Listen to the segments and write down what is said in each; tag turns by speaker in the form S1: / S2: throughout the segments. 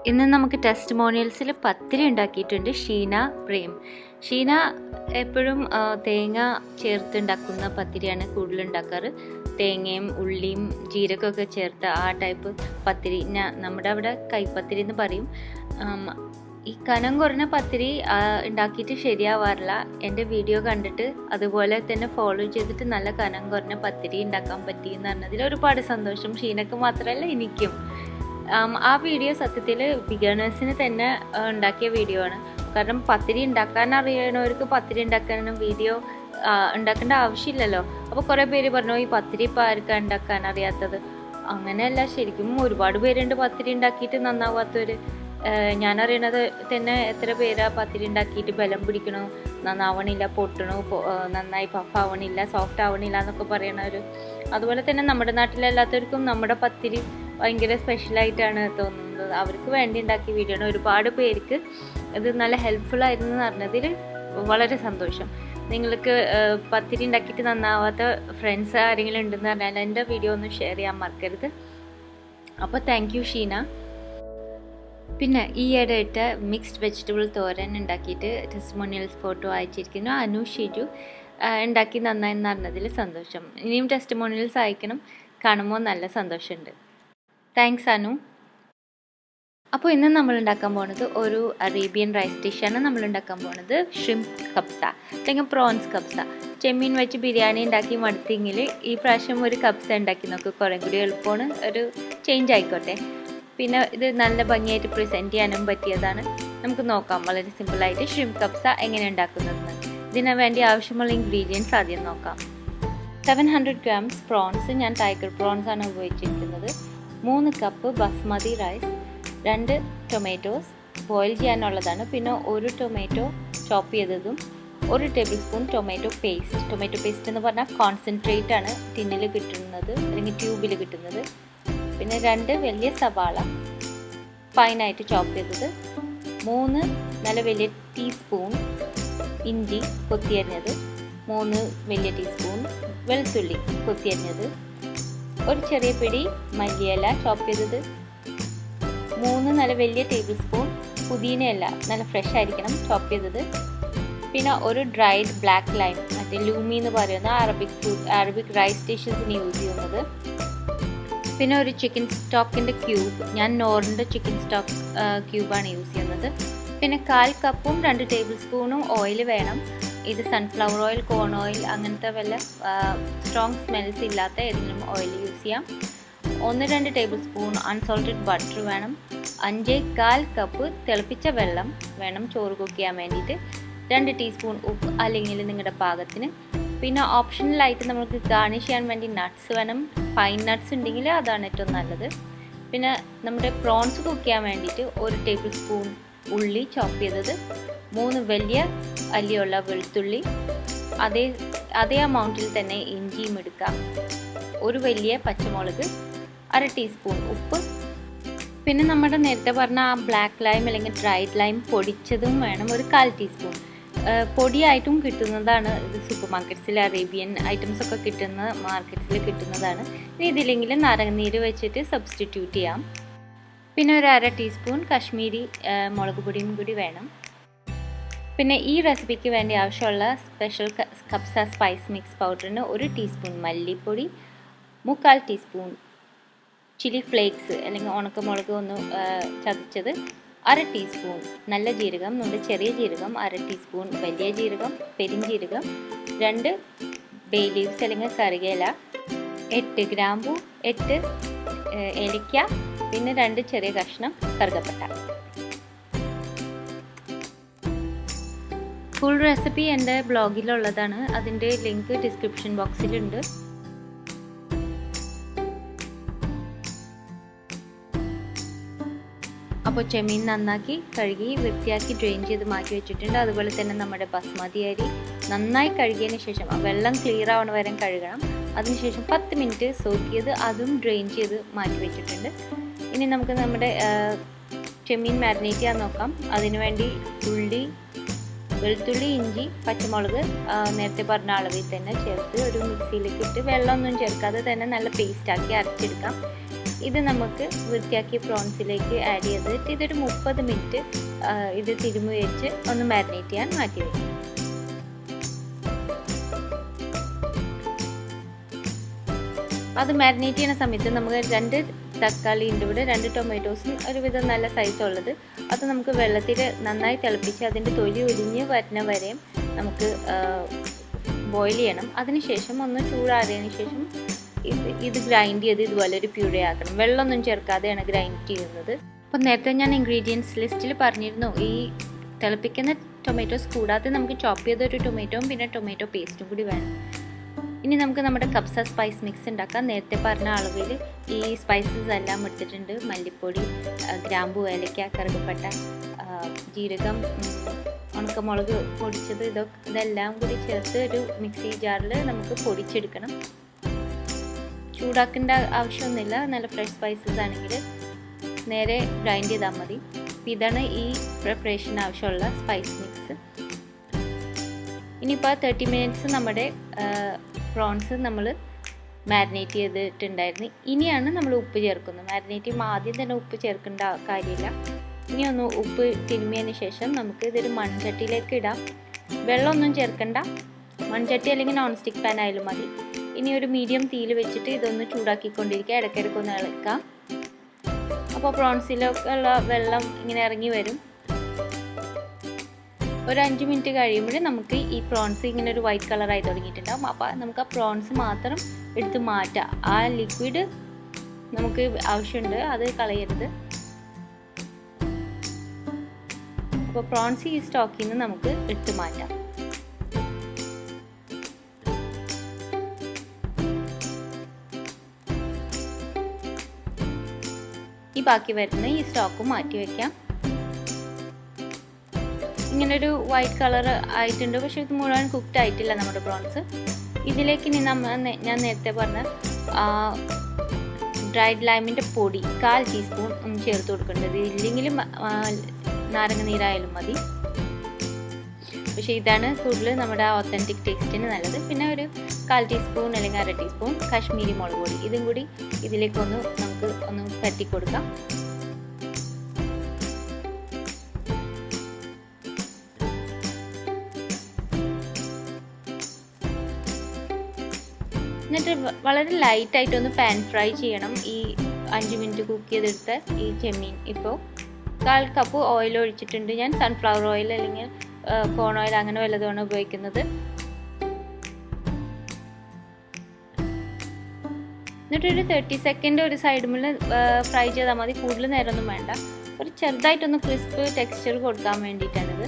S1: ഇന്ന് നമുക്ക് ടെസ്റ്റിമോണിയൽസിൽ പത്തിരി ഉണ്ടാക്കിയിട്ടുണ്ട്. ഷീന പ്രേം. ഷീന എപ്പോഴും തേങ്ങ ചേർത്തുണ്ടാക്കുന്ന പത്തിരിയാണ് കൂടുതൽ ഉണ്ടാക്കാറ്. തേങ്ങയും ഉള്ളിയും ജീരകമൊക്കെ ചേർത്ത് ആ ടൈപ്പ് പത്തിരി. നമ്മുടെ അവിടെ കൈപ്പത്തിരി എന്ന് പറയും. ഈ കനം കുറഞ്ഞ പത്തിരി ഉണ്ടാക്കിയിട്ട് ശരിയാവാറില്ല. എൻ്റെ വീഡിയോ കണ്ടിട്ട് അതുപോലെ തന്നെ ഫോളോ ചെയ്തിട്ട് നല്ല കനം കുറഞ്ഞ പത്തിരി ഉണ്ടാക്കാൻ പറ്റി എന്ന് പറഞ്ഞതിൽ ഒരുപാട് സന്തോഷം. ഷീനക്ക് മാത്രമല്ല എനിക്കും. ആ വീഡിയോ സത്യത്തിൽ ബിഗിനേഴ്സിന് തന്നെ ഉണ്ടാക്കിയ വീഡിയോ ആണ്. കാരണം പത്തിരി ഉണ്ടാക്കാൻ അറിയണവർക്ക് പത്തിരി ഉണ്ടാക്കാനും വീഡിയോ ഉണ്ടാക്കേണ്ട ആവശ്യമില്ലല്ലോ. അപ്പോൾ കുറേ പേര് പറഞ്ഞു ഈ പത്തിരി ഇപ്പോൾ ആർക്കാണ് ഉണ്ടാക്കാൻ അറിയാത്തത്. അങ്ങനെയല്ല, ശരിക്കും ഒരുപാട് പേരുണ്ട് പത്തിരി ഉണ്ടാക്കിയിട്ട് നന്നാവാത്തവർ. ഞാനറിയണത് തന്നെ എത്ര പേരാ പത്തിരി ഉണ്ടാക്കിയിട്ട് ബലം പിടിക്കണോ, നന്നാവണില്ല, പൊട്ടണോ, നന്നായി പഫാവണില്ല, സോഫ്റ്റ് ആവണില്ല എന്നൊക്കെ പറയണവർ. അതുപോലെ തന്നെ നമ്മുടെ നാട്ടിലെല്ലാത്തവർക്കും നമ്മുടെ പത്തിരി ഭയങ്കര സ്പെഷ്യലായിട്ടാണ് തോന്നുന്നത്. അവർക്ക് വേണ്ടി ഉണ്ടാക്കിയ വീഡിയോ ആണ്. ഒരുപാട് പേർക്ക് ഇത് നല്ല ഹെൽപ്ഫുള്ളായിരുന്നു എന്ന് പറഞ്ഞതിൽ വളരെ സന്തോഷം. നിങ്ങൾക്ക് പത്തിരി ഉണ്ടാക്കിയിട്ട് നന്നാവാത്ത ഫ്രണ്ട്സ് ആരെങ്കിലും ഉണ്ടെന്ന് പറഞ്ഞാൽ എൻ്റെ വീഡിയോ ഒന്ന് ഷെയർ ചെയ്യാൻ മറക്കരുത്. അപ്പോൾ താങ്ക് യു ഷീന. പിന്നെ ഈ ഇടയിട്ട് മിക്സ്ഡ് വെജിറ്റബിൾ തോരൻ ഉണ്ടാക്കിയിട്ട് ടെസ്റ്റിമോണിയൽസ് ഫോട്ടോ അയച്ചിരിക്കുന്നു. അനു ഷിജു ഉണ്ടാക്കി നന്നായെന്ന് പറഞ്ഞതിൽ സന്തോഷം. ഇനിയും ടെസ്റ്റിമോണിയൽസ് അയക്കണം, കാണുമ്പോൾ നല്ല സന്തോഷമുണ്ട്. താങ്ക്സ് അനു. അപ്പോൾ ഇന്ന് നമ്മൾ ഉണ്ടാക്കാൻ പോകുന്നത് ഒരു അറേബ്യൻ റൈസ് ഡിഷാണ്. നമ്മൾ ഉണ്ടാക്കാൻ പോകുന്നത് ഷ്രിംപ് കബ്സ അല്ലെങ്കിൽ പ്രോൺസ് കബ്സ. ചെമ്മീൻ വെച്ച് ബിരിയാണി ഉണ്ടാക്കി മടുത്തെങ്കിൽ ഈ പ്രാവശ്യം ഒരു കബ്സ ഉണ്ടാക്കി നോക്കുക. കുറേ കൂടി എളുപ്പമാണ്, ഒരു ചേഞ്ച് ആയിക്കോട്ടെ. പിന്നെ ഇത് നല്ല ഭംഗിയായിട്ട് പ്രസൻറ്റ് ചെയ്യാനും പറ്റിയതാണ്. നമുക്ക് നോക്കാം വളരെ സിമ്പിളായിട്ട് ഷ്രിംപ് കബ്സ എങ്ങനെ ഉണ്ടാക്കുന്നതെന്ന്. ഇതിനു വേണ്ടി ആവശ്യമുള്ള ഇൻഗ്രീഡിയൻസ് ആദ്യം നോക്കാം. 700 grams പ്രോൺസ്, ഞാൻ ടൈഗർ പ്രോൺസ് ആണ് ഉപയോഗിച്ചിരിക്കുന്നത്. 3 cup basmati rice, 2 tomatoes boil ചെയ്യാനുള്ളതാണ്. പിന്നെ 1 ടൊമാറ്റോ ചോപ്പ് ചെയ്തതും, 1 tablespoon tomato paste. Tomato paste എന്ന് പറഞ്ഞാൽ കോൺസെൻട്രേറ്റ് ആണ് ടിന്നിൽ കിട്ടുന്നത് അല്ലെങ്കിൽ ട്യൂബിൽ കിട്ടുന്നത്. പിന്നെ 2 വലിയ സവാള ഫൈനായിട്ട് ചോപ്പ് ചെയ്തത്, 3 നല്ല വലിയ ടീസ്പൂൺ ഇഞ്ചി കൊത്തിയരിഞ്ഞത്, 3 വലിയ ടീസ്പൂൺ വെളുത്തുള്ളി കൊത്തിയരിഞ്ഞത്, 1 ചെറിയ പിടി മല്ലിയില ചോപ്പ് ചെയ്തത്, 3 നല്ല വലിയ ടേബിൾ സ്പൂൺ പുതിനയില നല്ല ഫ്രഷ് ആയിരിക്കണം ചോപ്പ് ചെയ്തത്, പിന്നെ 1 ഡ്രൈഡ് ബ്ലാക്ക് ലൈം, മറ്റേ ലൂമി എന്ന് പറയുന്ന അറബിക് റൈസ് ഡിഷസിന് യൂസ് ചെയ്യുന്നത്, പിന്നെ 1 ചിക്കൻ സ്റ്റോക്കിൻ്റെ ക്യൂബ്, ഞാൻ നോറിൻ്റെ ചിക്കൻ സ്റ്റോക്ക് ക്യൂബാണ് യൂസ് ചെയ്യുന്നത്, പിന്നെ 1/4 കപ്പും 2 ടേബിൾ സ്പൂണും ഓയിൽ വേണം. ഇത് സൺഫ്ലവർ ഓയിൽ, കോൺ ഓയിൽ, അങ്ങനത്തെ വല്ല സ്ട്രോങ് സ്മെൽസ് ഇല്ലാത്ത ഏതെങ്കിലും ഓയിൽ യൂസ് ചെയ്യാം. 1-2 ടേബിൾ സ്പൂൺ അൺസോൾട്ടഡ് ബട്ടർ വേണം. 5-1/4 കപ്പ് തിളപ്പിച്ച വെള്ളം വേണം ചോറ് കുക്ക് ചെയ്യാൻ വേണ്ടിയിട്ട്. 2 ടീസ്പൂൺ ഉപ്പ് അല്ലെങ്കിൽ നിങ്ങളുടെ പാകത്തിന്. പിന്നെ ഓപ്ഷണലായിട്ട് നമുക്ക് ഗാർണിഷ് ചെയ്യാൻ വേണ്ടി നട്ട്സ് വേണം. പൈൻ നട്ട്സ് ഉണ്ടെങ്കിൽ അതാണ് ഏറ്റവും നല്ലത്. പിന്നെ നമ്മുടെ പ്രോൺസ് കുക്ക് ചെയ്യാൻ വേണ്ടിയിട്ട് 1 ടേബിൾ സ്പൂൺ ഉള്ളി ചോപ്പ് ചെയ്തത്, 3 വലിയ അല്ലിയുള്ള വെളുത്തുള്ളി, അതേ അമൗണ്ടിൽ തന്നെ ഇഞ്ചിയും എടുക്കാം, 1 വലിയ പച്ചമുളക്, 1/2 ടീസ്പൂൺ ഉപ്പ്, പിന്നെ നമ്മുടെ നേരത്തെ പറഞ്ഞ ആ ബ്ലാക്ക് ലൈം അല്ലെങ്കിൽ ഡ്രൈഡ് ലൈം പൊടിച്ചതും വേണം, 1/4 ടീസ്പൂൺ. പൊടിയായിട്ടും കിട്ടുന്നതാണ് ഇത്. സൂപ്പർ മാർക്കറ്റ്സിൽ അറേബ്യൻ ഐറ്റംസ് ഒക്കെ കിട്ടുന്ന മാർക്കറ്റ്സിൽ കിട്ടുന്നതാണ്. ഇനി ഇതില്ലെങ്കിൽ നാരങ്ങനീര് വെച്ചിട്ട് സബ്സ്റ്റിറ്റ്യൂട്ട് ചെയ്യാം. പിന്നെ 1/2 ടീസ്പൂൺ കാശ്മീരി മുളക് പൊടിയും കൂടി വേണം. പിന്നെ ഈ റെസിപ്പിക്ക് വേണ്ടി ആവശ്യമുള്ള സ്പെഷ്യൽ കബ്സ സ്പൈസ് മിക്സ് പൗഡറിന് 1 ടീസ്പൂൺ മല്ലിപ്പൊടി, 3/4 ടീസ്പൂൺ ചില്ലി ഫ്ലേക്സ് അല്ലെങ്കിൽ ഉണക്കമുളക് ഒന്ന് ചതച്ചത്, 1/2 ടീസ്പൂൺ നല്ല ജീരകം, നമ്മുടെ ചെറിയ ജീരകം, 1/2 ടീസ്പൂൺ വലിയ ജീരകം, പെരിഞ്ജീരകം, 2 ബേ ലീവ്സ് അല്ലെങ്കിൽ കറിവേല, 8 ഗ്രാമ്പൂ, 8 ഏലക്ക, പിന്നെ 2 ചെറിയ കഷ്ണം കറുകപ്പട്ട. ഫുൾ റെസിപ്പി എൻ്റെ ബ്ലോഗിലുള്ളതാണ്. അതിൻ്റെ ലിങ്ക് ഡിസ്ക്രിപ്ഷൻ ബോക്സിലുണ്ട്. അപ്പോൾ ചെമ്മീൻ നന്നാക്കി കഴുകി വൃത്തിയാക്കി ഡ്രെയിൻ ചെയ്ത് മാറ്റി വെച്ചിട്ടുണ്ട്. അതുപോലെ തന്നെ നമ്മുടെ ബസ്മതി അരി നന്നായി കഴുകിയതിന് ശേഷം വെള്ളം ക്ലിയർ ആവണ വരെ കഴുകണം. അതിനുശേഷം 10 മിനിറ്റ് സോക്ക് ചെയ്ത് അതും ഡ്രെയിൻ ചെയ്ത് മാറ്റി വെച്ചിട്ടുണ്ട്. ഇനി നമുക്ക് നമ്മുടെ ചെമ്മീൻ മാരിനേറ്റ് ചെയ്യാൻ നോക്കാം. അതിനുവേണ്ടി ഉള്ളി, വെളുത്തുള്ളി, ഇഞ്ചി, പച്ചമുളക് നേരത്തെ പറഞ്ഞ അളവിൽ തന്നെ ചേർത്ത് ഒരു മിക്സിയിലേക്ക് ഇട്ട് വെള്ളമൊന്നും ചേർക്കാതെ തന്നെ നല്ല പേസ്റ്റാക്കി അരച്ചെടുക്കാം. ഇത് നമുക്ക് വൃത്തിയാക്കിയ പ്രോൺസിലേക്ക് ആഡ് ചെയ്തിട്ട് ഇതൊരു 30 മിനിറ്റ് ഇത് തിരുമ്മി വെച്ച് ഒന്ന് മാരിനേറ്റ് ചെയ്യാൻ മാറ്റി വയ്ക്കും. അത് മാരിനേറ്റ് ചെയ്യുന്ന സമയത്ത് നമുക്ക് 2 തക്കാളി ഉണ്ട് ഇവിടെ, 2 ടൊമാറ്റോസും ഒരുവിധം നല്ല സൈസ് ഉള്ളത്. അത് നമുക്ക് വെള്ളത്തിൽ നന്നായി തിളപ്പിച്ച് അതിൻ്റെ തൊലി ഒലിഞ്ഞ് വരുന്ന വരെയും നമുക്ക് ബോയിൽ ചെയ്യണം. അതിനുശേഷം ഒന്ന് ചൂടാറിയതിന് ശേഷം ഇത് ഗ്രൈൻഡ് ചെയ്ത് ഇതുപോലെ ഒരു പ്യൂരി ആക്കണം. വെള്ളമൊന്നും ചേർക്കാതെയാണ് ഗ്രൈൻഡ് ചെയ്യുന്നത്. അപ്പോൾ നേരത്തെ ഞാൻ ഇൻഗ്രീഡിയൻസ് ലിസ്റ്റിൽ പറഞ്ഞിരുന്നു, ഈ തിളപ്പിക്കുന്ന ടൊമാറ്റോസ് കൂടാതെ നമുക്ക് ചോപ്പ് ചെയ്ത ഒരു ടൊമാറ്റോയും പിന്നെ ടൊമാറ്റോ പേസ്റ്റും കൂടി വേണം. ഇനി നമുക്ക് നമ്മുടെ കബ്സ സ്പൈസ് മിക്സ് ഉണ്ടാക്കാം. നേരത്തെ പറഞ്ഞ അളവിൽ ഈ സ്പൈസസ് എല്ലാം എടുത്തിട്ടുണ്ട്. മല്ലിപ്പൊടി, ഗ്രാമ്പു, ഏലക്ക, കറുകപ്പട്ട, ജീരകം, ഉണക്കമുളക് പൊടിച്ചത്, ഇതെല്ലാം കൂടി ചേർത്ത് ഒരു മിക്സി ജാറിൽ നമുക്ക് പൊടിച്ചെടുക്കണം. ചൂടാക്കേണ്ട ആവശ്യമൊന്നുമില്ല. നല്ല ഫ്രഷ് സ്പൈസസ് ആണെങ്കിൽ നേരെ ഗ്രൈൻഡ് ചെയ്താൽ മതി. ഇതാണ് ഈ പ്രിപ്പറേഷന് ആവശ്യമുള്ള സ്പൈസ് മിക്സ്. ഇനിയിപ്പോൾ 30 മിനിറ്റ്സ് നമ്മുടെ പ്രോൺസ് നമ്മൾ മാരിനേറ്റ് ചെയ്തിട്ടുണ്ടായിരുന്നു. ഇനിയാണ് നമ്മൾ ഉപ്പ് ചേർക്കുന്നത്. മാരിനേറ്റ് ചെയ്യുമ്പോൾ ആദ്യം തന്നെ ഉപ്പ് ചേർക്കേണ്ട കാര്യമില്ല. ഇനി ഒന്ന് ഉപ്പ് തിരുമ്മിയതിന് ശേഷം നമുക്ക് ഇതൊരു മൺചട്ടിയിലേക്ക് ഇടാം. വെള്ളമൊന്നും ചേർക്കണ്ട. മൺചട്ടി അല്ലെങ്കിൽ നോൺ സ്റ്റിക്ക് പാൻ ആയാലും മതി. ഇനി ഒരു മീഡിയം തീയിൽ വെച്ചിട്ട് ഇതൊന്ന് ചൂടാക്കിക്കൊണ്ടിരിക്കുക. ഇടയ്ക്കിടയ്ക്ക് ഒന്ന് ഇളക്കാം. അപ്പോൾ പ്രോൺസിലൊക്കെ ഉള്ള വെള്ളം ഇങ്ങനെ ഇറങ്ങി വരും. ഒരു 5 മിനിറ്റ് കഴിയുമ്പോൾ നമുക്ക് ഈ പ്രോൺസ് ഇങ്ങനെ ഒരു വൈറ്റ് കളറായി തുടങ്ങിയിട്ടുണ്ടാകും. അപ്പോൾ നമുക്ക് ആ പ്രോൺസ് മാത്രം എടുത്ത് മാറ്റാം. ആ ലിക്വിഡ് നമുക്ക് ആവശ്യമുണ്ട്, അത് കളയരുത്. അപ്പോൾ പ്രോൺസ് ഈ സ്റ്റോക്കിൽ നിന്ന് നമുക്ക് എടുത്ത് മാറ്റാം. ഈ ബാക്കി വരുന്ന ഈ സ്റ്റോക്കും മാറ്റി വയ്ക്കാം. ഇങ്ങനൊരു വൈറ്റ് കളർ ആയിട്ടുണ്ട്, പക്ഷെ ഇത് മുഴുവൻ കുക്ക്ഡ് ആയിട്ടില്ല നമ്മുടെ പ്രോൺസ്. ഇതിലേക്ക് ഇനി ഞാൻ നേരത്തെ പറഞ്ഞ ഡ്രൈഡ് ലൈമിൻ്റെ പൊടി 1/4 ടീസ്പൂൺ ചേർത്ത് കൊടുക്കേണ്ടത്. ഇല്ലെങ്കിലും നാരങ്ങ നീരായാലും മതി. പക്ഷേ ഇതാണ് കൂടുതൽ നമ്മുടെ ഒത്തൻറ്റിക് ടേസ്റ്റിന് നല്ലത്. പിന്നെ ഒരു 1/4 ടീസ്പൂൺ അല്ലെങ്കിൽ 1/2 ടീസ്പൂൺ കാശ്മീരി മുളക് പൊടി, ഇതും കൂടി ഇതിലേക്കൊന്ന് നമുക്ക് ഒന്ന് പറ്റി കൊടുക്കാം. എന്നിട്ട് വളരെ ലൈറ്റായിട്ടൊന്ന് പാൻ ഫ്രൈ ചെയ്യണം. ഈ 5 മിനിറ്റ് കുക്ക് ചെയ്തെടുത്ത ഈ ചെമ്മീൻ ഇപ്പോൾ 1/4 കപ്പ് ഓയിൽ ഒഴിച്ചിട്ടുണ്ട്. ഞാൻ സൺഫ്ലവർ ഓയിൽ അല്ലെങ്കിൽ കോൺ ഓയിൽ അങ്ങനെ വല്ലതുമാണ് ഉപയോഗിക്കുന്നത്. എന്നിട്ടൊരു 30 സെക്കൻഡ് ഒരു സൈഡ് മുകളിൽ ഫ്രൈ ചെയ്താൽ മതി. കൂടുതൽ നേരമൊന്നും വേണ്ട. ഒരു ചെറുതായിട്ടൊന്ന് ക്രിസ്പ് ടെക്സ്ചർ കൊടുക്കാൻ വേണ്ടിയിട്ടാണിത്.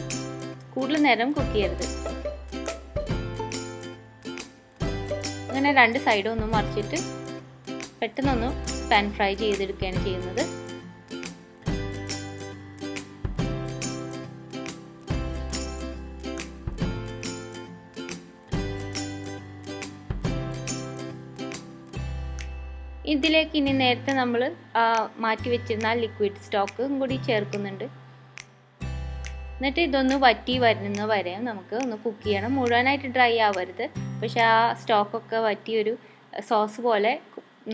S1: കൂടുതൽ നേരം കുക്ക് ചെയ്യരുത്. അങ്ങനെ 2 സൈഡും ഒന്ന് മറിച്ചിട്ട് പെട്ടെന്നൊന്ന് പാൻ ഫ്രൈ ചെയ്തെടുക്കുകയാണ് ചെയ്യുന്നത്. ഇതിലേക്ക് ഇനി നേരത്തെ നമ്മൾ മാറ്റി വെച്ചിരുന്ന ലിക്വിഡ് സ്റ്റോക്കും കൂടി ചേർക്കുന്നുണ്ട്. എന്നിട്ട് ഇതൊന്ന് വറ്റി വരുന്ന വരെ നമുക്ക് ഒന്ന് കുക്ക് ചെയ്യണം. മുഴുവനായിട്ട് ഡ്രൈ ആവരുത്, പക്ഷെ ആ സ്റ്റോക്കൊക്കെ വറ്റി ഒരു സോസ് പോലെ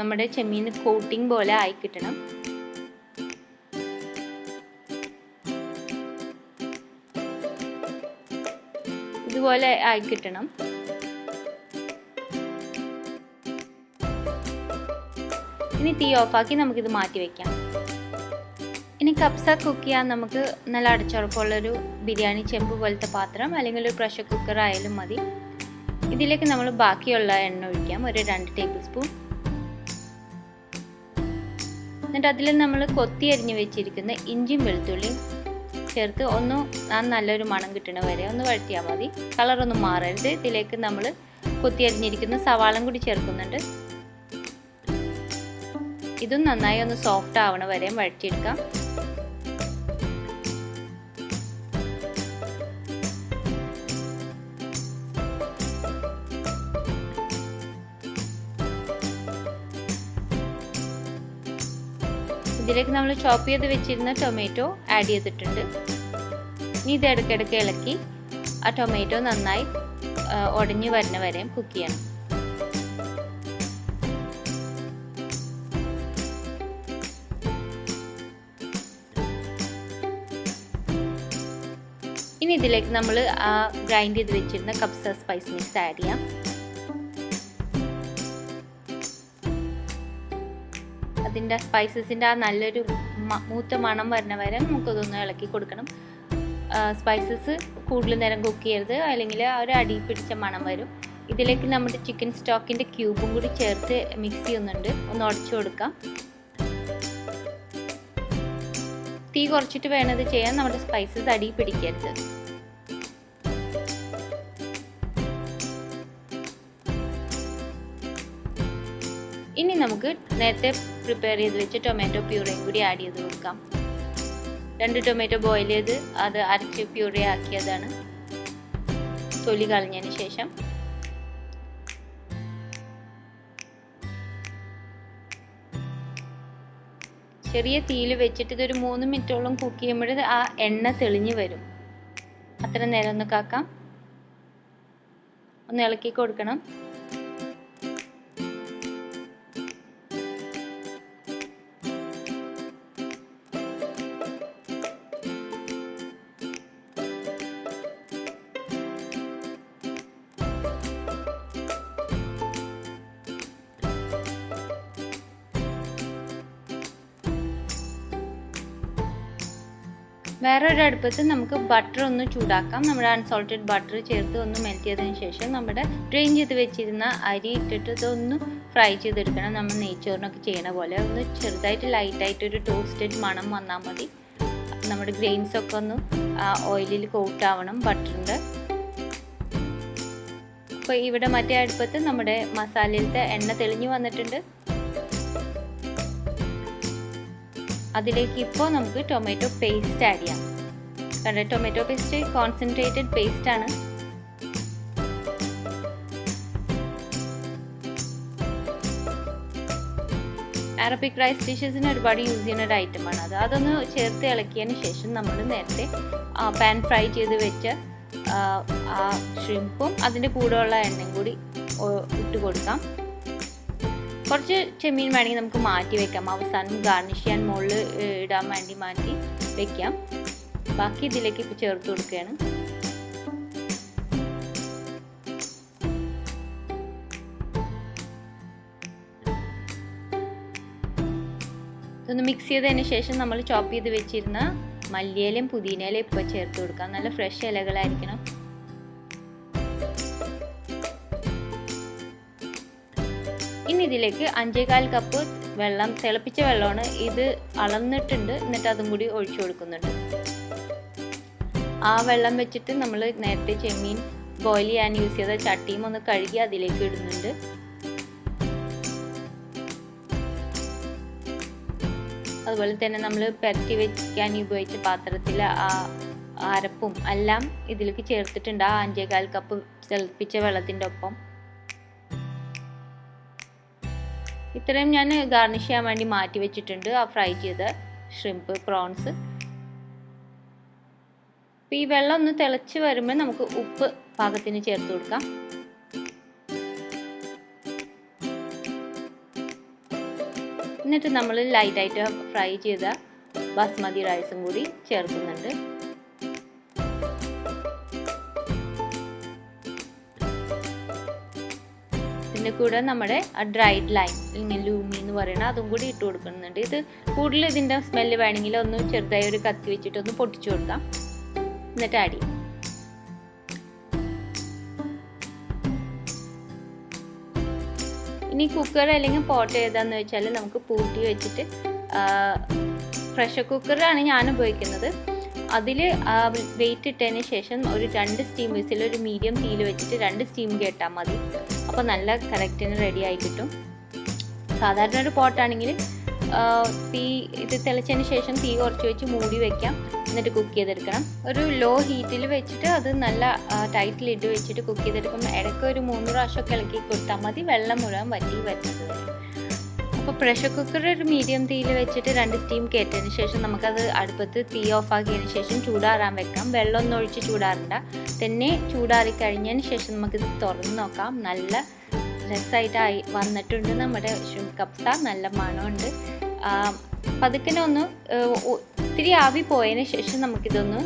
S1: നമ്മുടെ ചെമ്മീൻ കോട്ടിംഗ് പോലെ ആയി കിട്ടണം. ഇതുപോലെ ആയി കിട്ടണം. ഇനി തീ ഓഫാക്കി നമുക്കിത് മാറ്റി വയ്ക്കാം. ഇനി കബ്സ കുക്ക് ചെയ്യാൻ നമുക്ക് നല്ല അടച്ചുറപ്പുള്ളൊരു ബിരിയാണി ചെമ്പ് പോലത്തെ പാത്രം അല്ലെങ്കിൽ ഒരു പ്രഷർ കുക്കർ ആയാലും മതി. ഇതിലേക്ക് നമ്മൾ ബാക്കിയുള്ള എണ്ണ ഒഴിക്കാം, ഒരു 2 ടേബിൾ സ്പൂൺ. എന്നിട്ട് അതിൽ നമ്മൾ കൊത്തി അരിഞ്ഞ് വെച്ചിരിക്കുന്ന ഇഞ്ചിയും വെളുത്തുള്ളിയും ചേർത്ത് ഒന്ന് നല്ലൊരു മണം കിട്ടണ വരെ ഒന്ന് വഴറ്റിയാൽ മതി. കളറൊന്നും മാറരുത്. ഇതിലേക്ക് നമ്മൾ കൊത്തി അരിഞ്ഞിരിക്കുന്ന സവാളയും കൂടി ചേർക്കുന്നുണ്ട്. ഇതും നന്നായി ഒന്ന് സോഫ്റ്റ് ആവണ വരെയും വഴറ്റിയെടുക്കാം. ഇതിലേക്ക് നമ്മൾ ചോപ്പ് ചെയ്ത് വെച്ചിരുന്ന ടൊമാറ്റോ ആഡ് ചെയ്തിട്ടുണ്ട്. ഇനി ഇത് ഇടയ്ക്കിടയ്ക്ക് ഇളക്കി ആ ടൊമാറ്റോ നന്നായി ഉടഞ്ഞു വരുന്ന വരെയും കുക്ക് ചെയ്യണം. ഇനി ഇതിലേക്ക് നമ്മൾ ഗ്രൈൻഡ് ചെയ്ത് വെച്ചിരുന്ന കബ്സ സ്പൈസ് മിക്സ് ആഡ് ചെയ്യാം. അതിൻ്റെ സ്പൈസസിൻ്റെ ആ നല്ലൊരു മൂത്ത മണം വരുന്ന വരെ നമുക്കതൊന്ന് ഇളക്കി കൊടുക്കണം. സ്പൈസസ് കൂടുതൽ നേരം കുക്ക് ചെയ്യരുത്, അല്ലെങ്കിൽ ആ ഒരു അടി പിടിച്ച മണം വരും. ഇതിലേക്ക് നമ്മുടെ ചിക്കൻ സ്റ്റോക്കിൻ്റെ ക്യൂബും കൂടി ചേർത്ത് മിക്സ് ചെയ്യുന്നുണ്ട്. ഒന്ന് ഉടച്ചു കൊടുക്കാം. തീ കുറച്ചിട്ട് വേണത് ചെയ്യാൻ, നമ്മുടെ സ്പൈസസ് അടി പിടിക്കരുത്. ഇനി നമുക്ക് നേരത്തെ പ്രിപ്പയർ ചെയ്ത് വെച്ച് ടൊമാറ്റോ പ്യൂറയും കൂടി ആഡ് ചെയ്ത് കൊടുക്കാം. 2 ടൊമാറ്റോ ബോയിൽ ചെയ്ത് അത് അരച്ച് പ്യൂറി ആക്കിയതാണ്, തൊലി കളഞ്ഞതിന് ശേഷം. ചെറിയ തീയിൽ വെച്ചിട്ട് ഇതൊരു 3 മിനിറ്റോളം കുക്ക് ചെയ്യുമ്പോൾ ആ എണ്ണ തെളിഞ്ഞ് വരും. അത്ര നേരം ഒന്ന് കാക്കാം, ഒന്ന് ഇളക്കി കൊടുക്കണം. വേറൊരു അടുപ്പത്ത് നമുക്ക് ബട്ടർ ഒന്ന് ചൂടാക്കാം. നമ്മുടെ അൺസോൾട്ടഡ് ബട്ടർ ചേർത്ത് ഒന്ന് മെൽറ്റ് ചെയ്തതിന് ശേഷം നമ്മുടെ ഡ്രെയിൻ ചെയ്ത് വെച്ചിരുന്ന അരി ഇട്ടിട്ട് ഇതൊന്ന് ഫ്രൈ ചെയ്തെടുക്കണം. നമ്മൾ നെയ്ച്ചോറിനൊക്കെ ചെയ്യണ പോലെ ഒന്ന് ചെറുതായിട്ട് ലൈറ്റായിട്ടൊരു ടോസ്റ്റഡ് മണം വന്നാൽ മതി. നമ്മുടെ ഗ്രെയിൻസൊക്കെ ഒന്ന് ഓയിലിൽ കോട്ടാവണം ബട്ടറിൻ്റെ. അപ്പോൾ ഇവിടെ മറ്റേ അടുപ്പത്ത് നമ്മുടെ മസാലയിലത്തെ എണ്ണ തെളിഞ്ഞു വന്നിട്ടുണ്ട്. അതിലേക്ക് ഇപ്പോൾ നമുക്ക് ടൊമാറ്റോ പേസ്റ്റ് ആഡ് ചെയ്യാം. കാരണം ടൊമാറ്റോ പേസ്റ്റ് കോൺസെൻട്രേറ്റഡ് പേസ്റ്റ് ആണ്. അറബിക് റൈസ് ഡിഷസിന് ഒരുപാട് യൂസ് ചെയ്യുന്ന ഒരു ഐറ്റമാണ് അത്. അതൊന്ന് ചേർത്ത് ഇളക്കിയതിന് ശേഷം നമ്മൾ നേരത്തെ പാൻ ഫ്രൈ ചെയ്ത് വെച്ച ആ ഷ്രിമ്പും അതിൻ്റെ കൂടെയുള്ള എണ്ണയും കൂടി ഇട്ട് കൊടുക്കാം. കുറച്ച് ചെമ്മീൻ വേണമെങ്കിൽ നമുക്ക് മാറ്റി വെക്കാം, അവസാനം ഗാർണിഷ് ചെയ്യാൻ മുകളിൽ ഇടാൻ വേണ്ടി മാറ്റി വെക്കാം. ബാക്കി ഇതിലേക്ക് ഇപ്പോൾ ചേർത്ത് കൊടുക്കുകയാണ്. ഇതൊന്ന് മിക്സ് ചെയ്തതിന് ശേഷം നമ്മൾ ചോപ്പ് ചെയ്ത് വെച്ചിരുന്ന മല്ലിയിലയും പുതിനയിലയും ഇപ്പോൾ ചേർത്ത് കൊടുക്കാം. നല്ല ഫ്രഷ് ഇലകളായിരിക്കണം. ഇനി ഇതിലേക്ക് 5.25 കപ്പ് വെള്ളം, തിളപ്പിച്ച വെള്ളമാണ് ഇത്, അളന്നിട്ടുണ്ട്. എന്നിട്ട് അതും കൂടി ഒഴിച്ചു കൊടുക്കുന്നുണ്ട്. ആ വെള്ളം വെച്ചിട്ട് നമ്മൾ നേരത്തെ ചെമ്മീൻ ബോയിൽ ചെയ്യാൻ യൂസ് ചെയ്ത ചട്ടിയും ഒന്ന് കഴുകി അതിലേക്ക് ഇടുന്നുണ്ട്. അതുപോലെ തന്നെ നമ്മൾ പെരട്ടി വെക്കാൻ ഉപയോഗിച്ച പാത്രത്തിൽ ആ അരപ്പും എല്ലാം ഇതിലേക്ക് ചേർത്തിട്ടുണ്ട്. ആ 5.25 കപ്പ് തിളപ്പിച്ച വെള്ളത്തിൻ്റെ ഒപ്പം. ഇത്രയും ഞാൻ ഗാർണിഷ് ചെയ്യാൻ വേണ്ടി മാറ്റി വെച്ചിട്ടുണ്ട് ആ ഫ്രൈ ചെയ്ത ഷ്രിമ്പ്, പ്രോൺസ്. അപ്പോൾ ഈ വെള്ളം ഒന്ന് തിളച്ച് വരുമ്പോൾ നമുക്ക് ഉപ്പ് പാകത്തിന് ചേർത്ത് കൊടുക്കാം. എന്നിട്ട് നമ്മൾ ലൈറ്റായിട്ട് ഫ്രൈ ചെയ്ത ബാസ്മതി റൈസും കൂടി ചേർക്കുന്നുണ്ട്. ഇതിൻ്റെ കൂടെ നമ്മുടെ ഡ്രൈഡ് ലൈം, ഇങ്ങനെ ലൂമി എന്ന് പറയുന്നത്, അതും കൂടി ഇട്ട് കൊടുക്കുന്നുണ്ട്. ഇത് കൂടുതൽ ഇതിൻ്റെ സ്മെല്ല് വേണമെങ്കിൽ ഒന്ന് ചെറുതായി ഒരു കത്തി വെച്ചിട്ട് ഒന്ന് പൊട്ടിച്ചു കൊടുക്കാം. എന്നിട്ട് ആഡ് ചെയ്യും. ഇനി കുക്കർ അല്ലെങ്കിൽ പോട്ട് ഏതാന്ന് വെച്ചാൽ നമുക്ക് പൂട്ടി വെച്ചിട്ട്, പ്രഷർ കുക്കറാണ് ഞാൻ ഉപയോഗിക്കുന്നത്. അതിൽ വെയിറ്റ് ഇട്ടതിന് ശേഷം ഒരു 2 സ്റ്റീം വിസിൽ ഒരു മീഡിയം തീയിൽ വെച്ചിട്ട് 2 സ്റ്റീം കേട്ടാൽ മതി. അപ്പോൾ നല്ല കറക്റ്റിന് റെഡി ആയി കിട്ടും. സാധാരണ ഒരു പോട്ടാണെങ്കിൽ ഇത് തിളച്ചതിന് ശേഷം തീ കുറച്ച് വെച്ച് മൂടി വെക്കാം. എന്നിട്ട് കുക്ക് ചെയ്തെടുക്കണം. ഒരു ലോ ഹീറ്റിൽ വെച്ചിട്ട് അത് നല്ല ടൈറ്റ് ലിഡ് വെച്ചിട്ട് കുക്ക് ചെയ്തെടുക്കുമ്പോൾ ഇടയ്ക്ക് ഒരു 3 പ്രാവശ്യമൊക്കെ ഇളക്കി കൊടുത്താൽ മതി, വെള്ളം മുഴുവൻ വറ്റി വരുന്നത് വരെ. അപ്പോൾ പ്രഷർ കുക്കർ ഒരു മീഡിയം തീയിൽ വെച്ചിട്ട് 2 സ്റ്റീം കയറ്റിയതിന് ശേഷം നമുക്കത് അടുപ്പത്ത് തീ ഓഫ് ആക്കിയതിന് ശേഷം ചൂടാറാൻ വെക്കാം. വെള്ളമൊന്നും ഒഴിച്ച് ചൂടാറണ്ട, തന്നെ ചൂടാറി കഴിഞ്ഞതിന് ശേഷം നമുക്കിത് തുറന്ന് നോക്കാം. നല്ല രസമായിട്ടായി വന്നിട്ടുണ്ട് നമ്മുടെ ഷ്രിംപ് കബ്സ. നല്ല മണമുണ്ട്. പതുക്കനെ ഒന്ന് ഇത്തിരി ആവി പോയതിന് ശേഷം നമുക്കിതൊന്ന്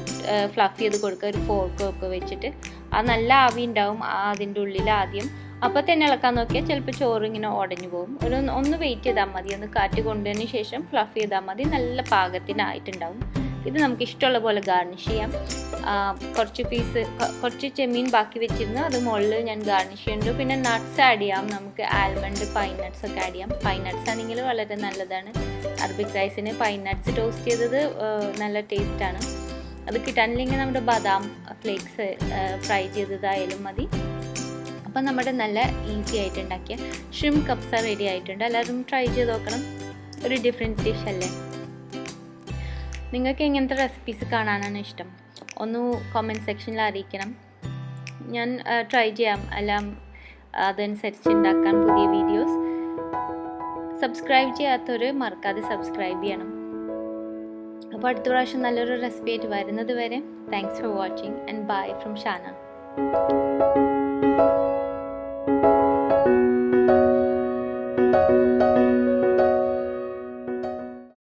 S1: ഫ്ലഫ് ചെയ്ത് കൊടുക്കുക, ഒരു ഫോർക്കൊക്കെ വെച്ചിട്ട്. ആ നല്ല ആവി ഉണ്ടാവും അതിൻ്റെ ഉള്ളിൽ ആദ്യം. അപ്പോൾ തന്നെ ഇളക്കാൻ നോക്കിയാൽ ചിലപ്പോൾ ചോറ് ഇങ്ങനെ ഉടഞ്ഞു പോകും. ഒന്ന് വെയിറ്റ് ചെയ്താൽ മതി, ഒന്ന് കാറ്റ് കൊണ്ടതിന് ശേഷം ഫ്ലഫ് ചെയ്താൽ മതി. നല്ല പാകത്തിനായിട്ടുണ്ടാവും. ഇത് നമുക്ക് ഇഷ്ടമുള്ള പോലെ ഗാർണിഷ് ചെയ്യാം. കുറച്ച് ചെമ്മീൻ ബാക്കി വെച്ചിരുന്നു, അത് മുകളിൽ ഞാൻ ഗാർണിഷ് ചെയ്യുന്നുണ്ട്. പിന്നെ നട്ട്സ് ആഡ് ചെയ്യാം, നമുക്ക് ആൽമണ്ട്, പൈൻ നട്ട്സ് ഒക്കെ ആഡ് ചെയ്യാം. പൈൻ നട്ട്സ് ആണെങ്കിൽ വളരെ നല്ലതാണ്. അറബിക് റൈസിന് പൈൻ നട്ട്സ് ടോസ്റ്റ് ചെയ്തത് നല്ല ടേസ്റ്റാണ്. അത് കിട്ടാനില്ലെങ്കിൽ നമ്മുടെ ബദാം ഫ്ലേക്സ് ഫ്രൈ ചെയ്തതായാലും മതി. അപ്പം നമ്മുടെ നല്ല ഈസി ആയിട്ട് ഉണ്ടാക്കിയ ഷ്രിംപ് കപ്സ റെഡി ആയിട്ടുണ്ട്. എല്ലാവരും ട്രൈ ചെയ്ത് നോക്കണം, ഒരു ഡിഫറെൻറ്റ് ഡിഷ് അല്ലേ. നിങ്ങൾക്ക് എങ്ങനത്തെ റെസിപ്പീസ് കാണാനാണ് ഇഷ്ടം? ഒന്ന് കമൻറ്റ് സെക്ഷനിൽ അറിയിക്കണം. ഞാൻ ട്രൈ ചെയ്യാം എല്ലാം അതനുസരിച്ച് ഉണ്ടാക്കാൻ പുതിയ വീഡിയോസ്. സബ്സ്ക്രൈബ് ചെയ്യാത്തവർ മറക്കാതെ സബ്സ്ക്രൈബ് ചെയ്യണം. അപ്പോൾ അടുത്ത പ്രാവശ്യം നല്ലൊരു റെസിപ്പി ആയിട്ട് വരുന്നത് വരെ thanks for watching and bye from Shana.